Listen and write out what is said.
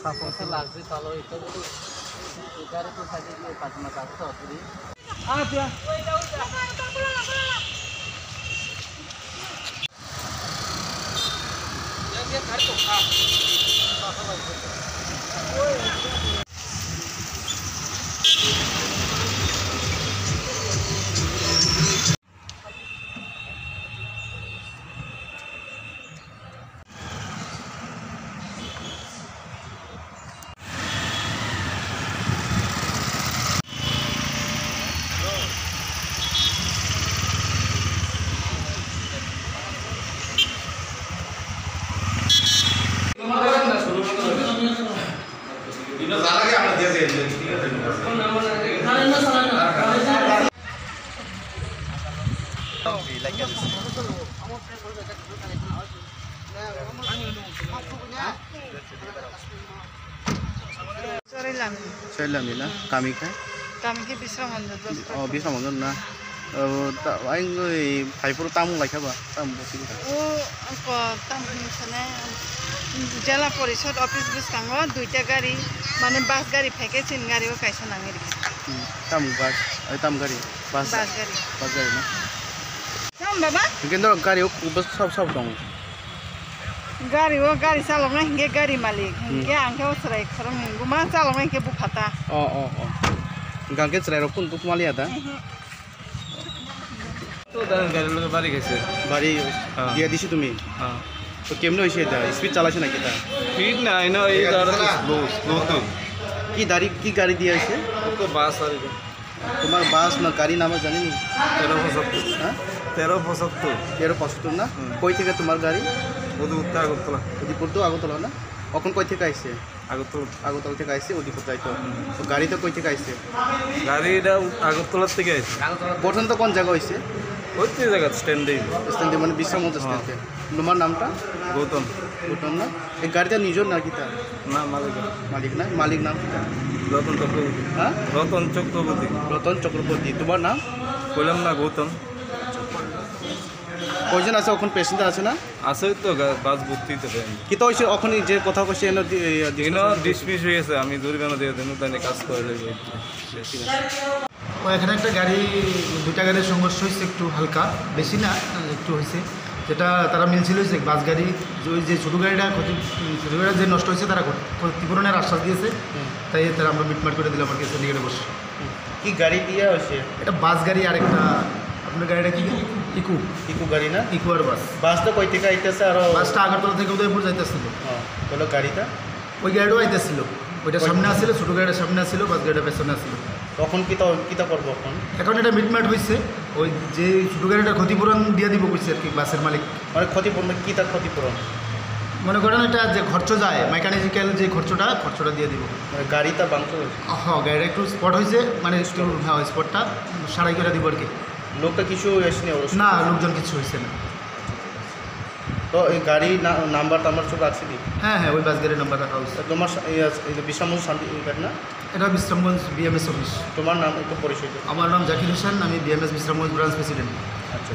Support লাগছে তাহলে এটা যদি এটারে তো সাইডে দিয়ে পাঁচমা কাজ তো তুই আচ্ছা ये घर को खा Selamin lah, kami kan? Kami ke Bisram Mandir. Oh, Bisram Mandir na. Anh người phải phụ tam lại không ạ? Tam một tí. Aku tam ni sana. Jala Porishod office bus kango, duita gari, mana bus gari packaging gari o kaisa nangiri. Tam gari, bus gari na. Sam baba? Mungkin tu gari o bus sab dong. Gari salongan hingga gari malik, hingga angkau serai kerang hingga mana salongan hingga bukata. Oh. Gangket serai rokun tu mali ada? तो गाड़ी लोग बारी कैसे बारी दिया दिसी तुम्हें तो केमने होइसे दा स्पीड চালাছে নাকি তা स्पीड না আইনো এই দাঁড়া স্লো তো কি গাড়ি দিয়া আছে তো বাস আর তোমার বাস না গাড়ি নাম জানি নি 1375 হ্যাঁ 1375 না কই থেকে তোমার গাড়ি ওদি উত্তর আগরতলা ওদিপুর তো আগরতলা না এখন কই থেকে আইছে আগরতলা থেকে আইছে ওদিপুর যাইতো তো গাড়ি তো কই থেকে আইছে গাড়িটা আগরতলা থেকে আইছে গঠন তো কোন জায়গা হইছে ওই তো জায়গা স্ট্যান্ডে মানে বিশ্রাম স্ট্যান্ডে তোমার নামটা গৌতম না এই গাড়িটা নিজের নাকি তা না মালিক নাম কি রতন চক্রবর্তী হ্যাঁ রতন চক্রবর্তী তোমার নাম কইলাম না গৌতম কয়জন আছে ওখানে পেশেন্ট আছে না আছে তো বাস ভর্তি তো কি তো হইছে ওখানে যে কথা কইছে এনে ডিসমিস হয়ে গেছে আমি জরিমানা দিয়ে দেন তাই কাজ করে লাগবে এখানে একটা গাড়ি দুইটা গাড়ির সংঘর্ষ হয়েছে একটু হালকা বেশি না একটু হয়েছে যেটা তারা মিলছিল হয়েছে বাস গাড়ি যে ছোটো গাড়িটা যে নষ্ট হয়েছে তারা ক্ষতিপূরণের আশ্বাস দিয়েছে তাই তারা আমরা মিটমাট করে দিলাম আর কি সিন্ডিকেটে বসে কি গাড়ি দিয়ে হয়েছে এটা বাস গাড়ি আর একটা আপনার গাড়িটা কি ইকু গাড়ি না ইকু আর বাস তো কই থেকে আইতেছে আর বাসটা আগরতলা থেকে উদয়পুর যাইতেছিল বলো গাড়িটা ওই গাড়িটাও আইতেছিল ওইটা সামনে আসছিল ছোটো গাড়িটা সামনে আসছিল বাস গাড়িটা পেছনে আসছিল তখন কিতা করবো এখন এটা মিটমাট হয়েছে ওই যে ছোটো গাড়িটা ক্ষতিপূরণ দিয়ে দিব কইছে আর কি বাসের মালিক মানে ক্ষতিপূরণ কি তার ক্ষতিপূরণ মনে করেন এটা যে খরচ যায় মেকানিক্যাল যে খরচটা দিয়ে দিব মানে গাড়িটা বাংশ হয়েছে গাড়িটা একটু স্পট হয়েছে মানে একটু স্পটটা সারাই করে দিব আর কি লোকটা কিছু এসেনি না লোকজন কিছু হয়েছে না তো এই গাড়ি নাম্বার সব রাখছি হ্যাঁ ওই বাস গাড়ির নাম্বার রাখা হয়েছে তোমার বিশ্রামগঞ্জ শান্তি গাড়ি না এটা বিশ্রামগঞ্জ বিএমএস অফিস তোমার নাম একটু পরিচয় আমার নাম জাকির হোসেন আমি বিএমএস বিশ্রামগঞ্জ ব্রাঞ্চ প্রেসিডেন্ট আচ্ছা